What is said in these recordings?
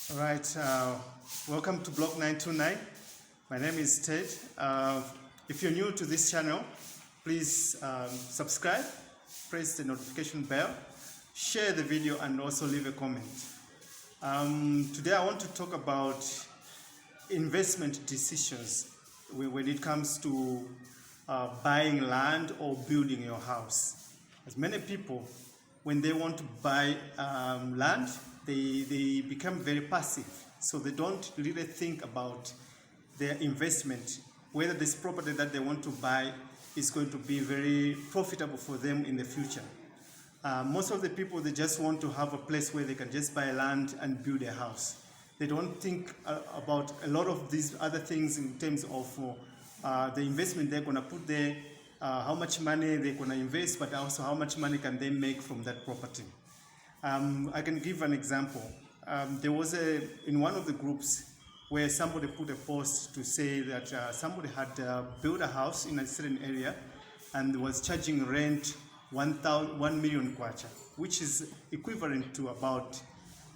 All right, welcome to Block 929. My name is Ted. If you're new to this channel, please subscribe, press the notification bell, share the video, and also leave a comment. Today I want to talk about investment decisions when it comes to buying land or building your house. As many people, when they want to buy land, they become very passive. So they don't really think about their investment, whether this property that they want to buy is going to be very profitable for them in the future. Most of the people, they just want to have a place where they can just buy land and build a house. They don't think about a lot of these other things in terms of the investment they're going to put there, how much money they're going to invest, but also how much money can they make from that property. I can give an example. There was in one of the groups where somebody put a post to say that somebody had built a house in a certain area and was charging rent 1 million kwacha, which is equivalent to about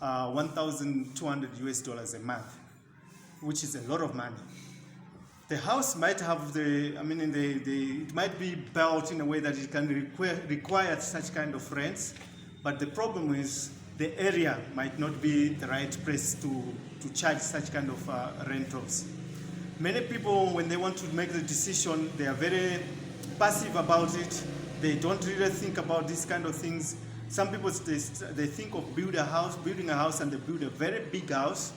$1,200 a month, which is a lot of money. The house might have it might be built in a way that it can require such kind of rents, but the problem is the area might not be the right place to charge such kind of rentals. Many people, when they want to make the decision, they are very passive about it. They don't really think about these kind of things. Some people, they think of building a house, and they build a very big house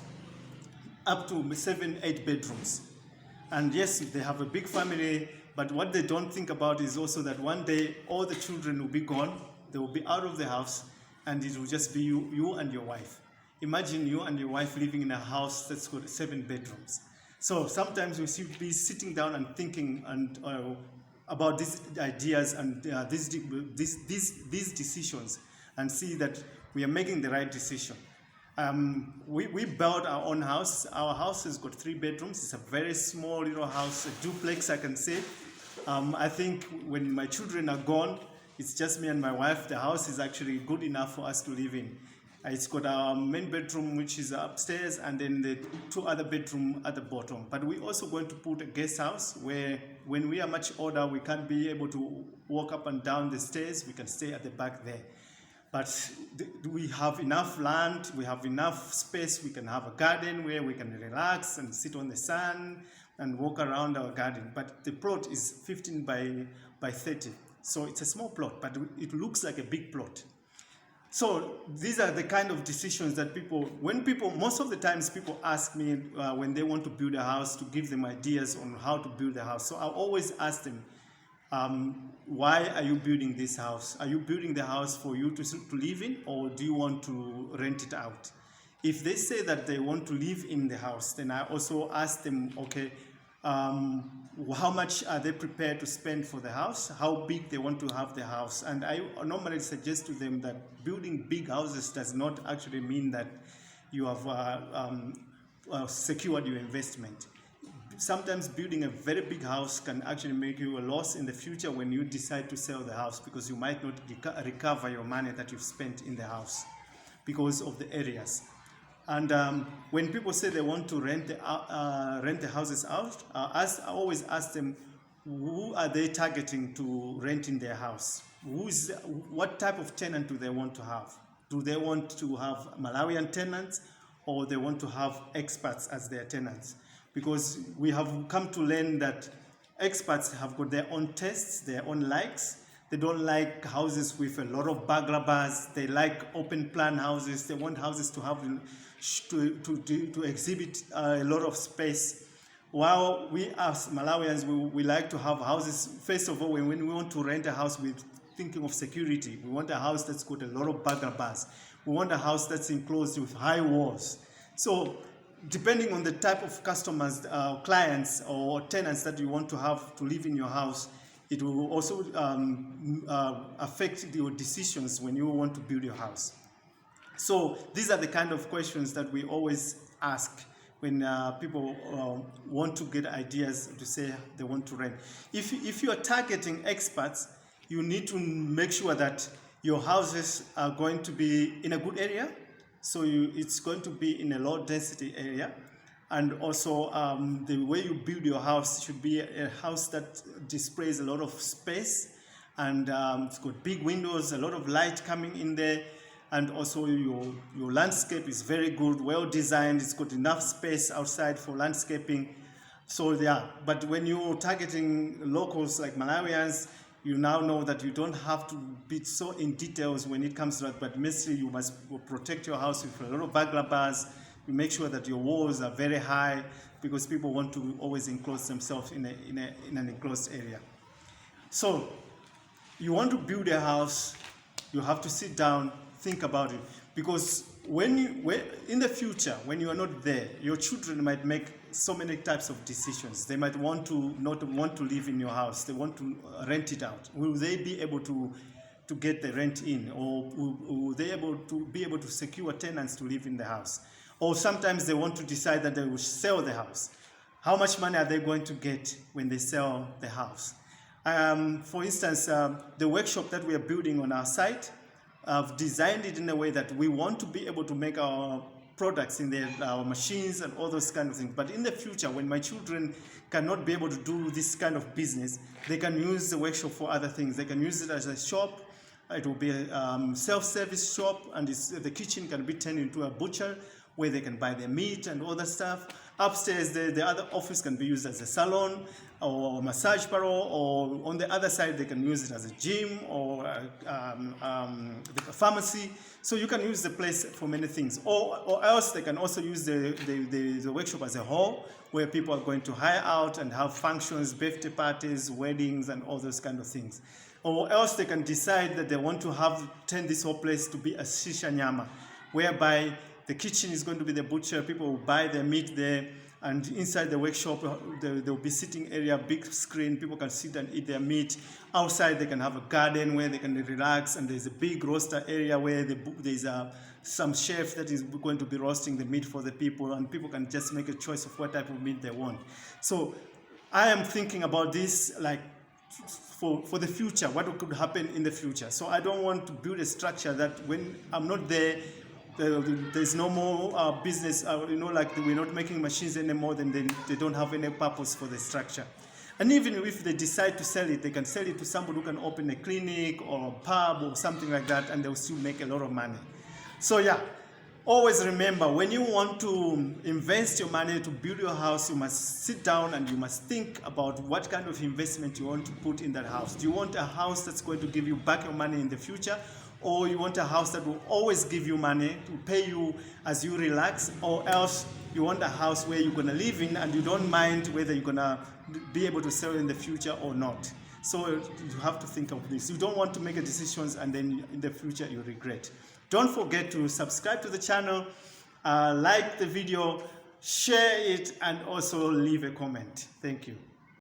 up to 7-8 bedrooms. And yes, they have a big family, but what they don't think about is also that one day all the children will be gone, they will be out of the house, and it will just be you and your wife. Imagine you and your wife living in a house that's got 7 bedrooms. So sometimes we should be sitting down and thinking about these ideas and these decisions, and see that we are making the right decision. We built our own house. Our house has got 3 bedrooms. It's a very small little house, a duplex, I can say. I think when my children are gone, it's just me and my wife. The house is actually good enough for us to live in. It's got our main bedroom, which is upstairs, and then the 2 other bedrooms at the bottom. But we're also going to put a guest house where, when we are much older, we can't be able to walk up and down the stairs. We can stay at the back there. But we have enough land, we have enough space. We can have a garden where we can relax and sit on the sun and walk around our garden. But the plot is 15 by 30. So it's a small plot, but it looks like a big plot. So these are the kind of decisions that most of the times people ask me when they want to build a house, to give them ideas on how to build a house. So I always ask them, why are you building this house? Are you building the house for you to live in, or do you want to rent it out? If they say that they want to live in the house, then I also ask them, okay, how much are they prepared to spend for the house? How big they want to have the house? And I normally suggest to them that building big houses does not actually mean that you have secured your investment. Sometimes building a very big house can actually make you a loss in the future when you decide to sell the house, because you might not recover your money that you've spent in the house because of the areas. And when people say they want to rent the houses out, I always ask them, who are they targeting to rent in their house? What type of tenant do they want to have? Do they want to have Malawian tenants, or they want to have expats as their tenants? Because we have come to learn that expats have got their own tastes, their own likes. They don't like houses with a lot of burglar bars. They like open plan houses. They want houses to have to exhibit a lot of space. While we as Malawians, we like to have houses. First of all, when we want to rent a house, we're thinking of security. We want a house that's got a lot of burglar bars. We want a house that's enclosed with high walls. So depending on the type of customers, clients or tenants that you want to have to live in your house, it will also affect your decisions when you want to build your house. So these are the kind of questions that we always ask when people want to get ideas to say they want to rent. If you are targeting expats, you need to make sure that your houses are going to be in a good area. So it's going to be in a low density area. And also the way you build your house should be a house that displays a lot of space, and it's got big windows, a lot of light coming in there, and also your landscape is very good, well designed, it's got enough space outside for landscaping. So yeah, but when you're targeting locals like Malawians, you now know that you don't have to be so in details when it comes to that, but mostly you must protect your house with a lot of burglar bars. You make sure that your walls are very high, because people want to always enclose themselves in an enclosed area. So you want to build a house, you have to sit down, think about it, because when in the future, when you are not there, your children might make so many types of decisions. They might not want to live in your house. They want to rent it out. Will they be able to get the rent in, or will they be able to secure tenants to live in the house? Or sometimes they want to decide that they will sell the house. How much money are they going to get when they sell the house? For instance, the workshop that we are building on our site, I've designed it in a way that we want to be able to make our products in there, our machines and all those kind of things. But in the future, when my children cannot be able to do this kind of business, they can use the workshop for other things. They can use it as a shop. It will be a self-service shop, and the kitchen can be turned into a butcher where they can buy their meat and all that stuff. Upstairs, the other office can be used as a salon or massage parlor, or on the other side, they can use it as a gym or a pharmacy. So you can use the place for many things. Or else they can also use the workshop as a hall, where people are going to hire out and have functions, birthday parties, weddings, and all those kind of things. Or else they can decide that they want to turn this whole place to be a shisha nyama, whereby the kitchen is going to be the butcher. People will buy their meat there, and inside the workshop there will be sitting area, big screen. People can sit and eat their meat. Outside they can have a garden where they can relax, and there's a big roaster area where there's some chef that is going to be roasting the meat for the people, and people can just make a choice of what type of meat they want. So I am thinking about this like for the future, what could happen in the future. So I don't want to build a structure that when I'm not there, there's no more business, like we're not making machines anymore, then they don't have any purpose for the structure. And even if they decide to sell it, they can sell it to somebody who can open a clinic or a pub or something like that, and they'll still make a lot of money. So yeah, always remember, when you want to invest your money to build your house, you must sit down and you must think about what kind of investment you want to put in that house. Do you want a house that's going to give you back your money in the future? Or you want a house that will always give you money to pay you as you relax? Or else you want a house where you're going to live in and you don't mind whether you're going to be able to sell in the future or not. So you have to think of this. You don't want to make decisions and then in the future you regret. Don't forget to subscribe to the channel, like the video, share it, and also leave a comment. Thank you.